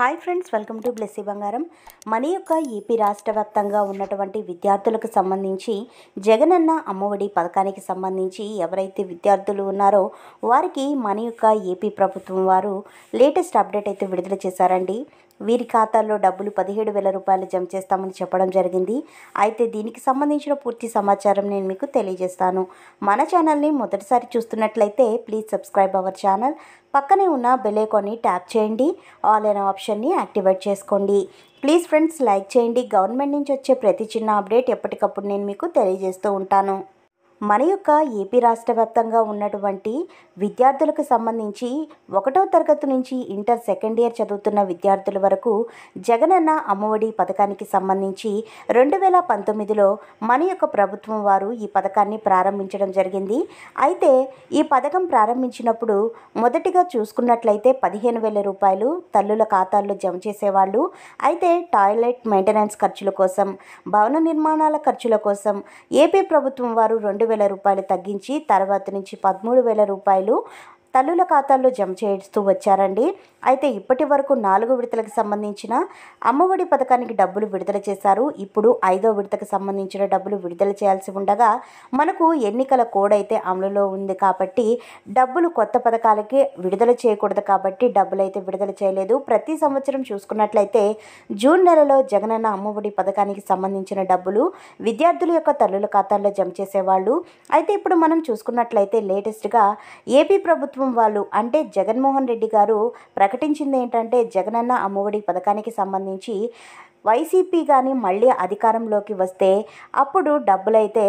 Hi friends, welcome to Blessy బంగారం. మన యొక్క ఏపీ రాష్ట్ర వ్యాప్తంగా ఉన్నటువంటి విద్యార్థులకు సంబంధించి జగనన్న అమ్మఒడి పథకానికి సంబంధించి ఎవరైతే విద్యార్థులు ఉన్నారో వారికి మన యొక్క ఏపీ ప్రభుత్వం వారు లేటెస్ట్ అప్డేట్ అయితే విడుదల చేశారండి. వీరి ఖాతాల్లో డబ్బులు 17,000 రూపాయలు జమ చేస్తామని చెప్పడం జరిగింది. అయితే దీనికి సంబంధించిన పూర్తి సమాచారం నేను మీకు తెలియజేస్తాను. మన ఛానల్ని మొదటిసారి చూస్తున్నట్లయితే ప్లీజ్ సబ్స్క్రైబ్ అవర్ ఛానల్. పక్కనే ఉన్న బెల్ ఐకాన్ని ట్యాప్ చేయండి. ఆల్ అనే ఆప్షన్ని యాక్టివేట్ చేసుకోండి. ప్లీజ్ ఫ్రెండ్స్, లైక్ చేయండి. గవర్నమెంట్ నుంచి వచ్చే ప్రతి చిన్న అప్డేట్ ఎప్పటికప్పుడు నేను మీకు తెలియజేస్తూ ఉంటాను. మన యొక్క ఏపీ రాష్ట్ర వ్యాప్తంగా ఉన్నటువంటి విద్యార్థులకు సంబంధించి 1వ తరగతి నుంచి ఇంటర్ సెకండ్ ఇయర్ చదువుతున్న విద్యార్థుల వరకు జగనన్న అమ్మఒడి పథకానికి సంబంధించి 2019లో మన యొక్క ప్రభుత్వం వారు ఈ పథకాన్ని ప్రారంభించడం జరిగింది. అయితే ఈ పథకం ప్రారంభించినప్పుడు మొదటిగా చూసుకున్నట్లయితే 15,000 రూపాయలు తల్లుల ఖాతాల్లో జమ చేసేవాళ్ళు. అయితే టాయిలెట్ మెయింటెనెన్స్ ఖర్చుల కోసం, భవన నిర్మాణాల ఖర్చుల కోసం ఏపీ ప్రభుత్వం వారు 2,000 రూపాయలు తగ్గించి తర్వాత నుంచి 13,000 రూపాయలు తల్లుల ఖాతాల్లో జమ చేస్తూ వచ్చారండి. అయితే ఇప్పటి వరకు 4 విడతలకు సంబంధించిన అమ్మఒడి పథకానికి డబ్బులు విడుదల చేశారు. ఇప్పుడు 5వ విడతకు సంబంధించిన డబ్బులు విడుదల చేయాల్సి ఉండగా మనకు ఎన్నికల కోడ్ అయితే అమలులో ఉంది కాబట్టి డబ్బులు కొత్త పథకాలకి విడుదల చేయకూడదు కాబట్టి డబ్బులు అయితే విడుదల చేయలేదు. ప్రతి సంవత్సరం చూసుకున్నట్లయితే జూన్ నెలలో జగనన్న అమ్మఒడి పథకానికి సంబంధించిన డబ్బులు విద్యార్థుల యొక్క తల్లుల ఖాతాల్లో జమ చేసేవాళ్ళు. అయితే ఇప్పుడు మనం చూసుకున్నట్లయితే లేటెస్ట్గా ఏపీ ప్రభుత్వం వాళ్ళు అంటే జగన్మోహన్ రెడ్డి గారు ప్రకటించింది ఏంటంటే జగనన్న అమ్మఒడి పథకానికి సంబంధించి వైసీపీ కానీ మళ్ళీ అధికారంలోకి వస్తే అప్పుడు డబ్బులైతే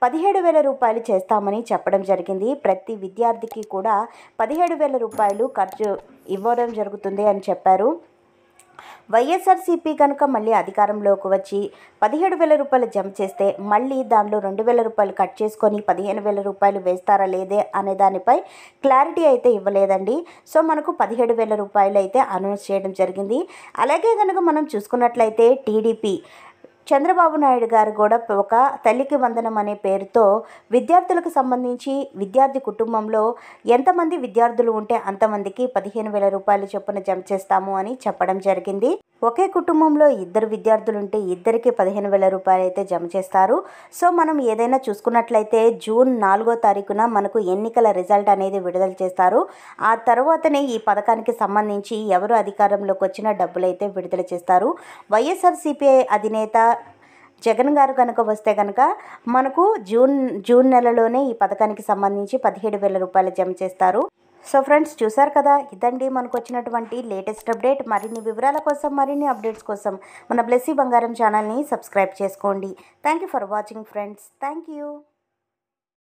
17,000 రూపాయలు చేస్తామని చెప్పడం జరిగింది. ప్రతి విద్యార్థికి కూడా 17,000 రూపాయలు ఖర్చు ఇవ్వడం జరుగుతుంది అని చెప్పారు. వైఎస్ఆర్సీపీ కనుక మళ్ళీ అధికారంలోకి వచ్చి 17,000 రూపాయలు జమ చేస్తే మళ్ళీ దానిలో 2,000 రూపాయలు కట్ చేసుకొని 15,000 రూపాయలు వేస్తారా లేదే అనే దానిపై క్లారిటీ అయితే ఇవ్వలేదండి. సో మనకు 17,000 రూపాయలు అయితే అనౌన్స్ చేయడం జరిగింది. అలాగే కనుక మనం చూసుకున్నట్లయితే టీడీపీ చంద్రబాబు నాయుడు గారు కూడా ఒక తల్లికి వందనం అనే పేరుతో విద్యార్థులకు సంబంధించి విద్యార్థి కుటుంబంలో ఎంతమంది విద్యార్థులు ఉంటే అంతమందికి 15,000 రూపాయలు చొప్పున జమ చేస్తాము అని చెప్పడం జరిగింది. ఒకే కుటుంబంలో 2 విద్యార్థులు ఉంటే ఇద్దరికి 15,000 రూపాయలు అయితే జమ చేస్తారు. సో మనం ఏదైనా చూసుకున్నట్లయితే జూన్ 4వ తారీఖున మనకు ఎన్నికల రిజల్ట్ అనేది విడుదల చేస్తారు. ఆ తర్వాతనే ఈ పథకానికి సంబంధించి ఎవరు అధికారంలోకి వచ్చినా డబ్బులు అయితే విడుదల చేస్తారు. వైఎస్ఆర్సీపీ అధినేత జగన్ గారు కనుక వస్తే కనుక మనకు జూన్ నెలలోనే ఈ పథకానికి సంబంధించి 17,000 రూపాయలు జమ చేస్తారు. సో ఫ్రెండ్స్, చూసారు కదా, ఇదండి మనకు వచ్చినటువంటి లేటెస్ట్ అప్డేట్. మరిన్ని వివరాల కోసం, మరిన్ని అప్డేట్స్ కోసం మన బ్లెస్సీ బంగారం ఛానల్ని సబ్స్క్రైబ్ చేసుకోండి. Thank you for watching friends. Thank you.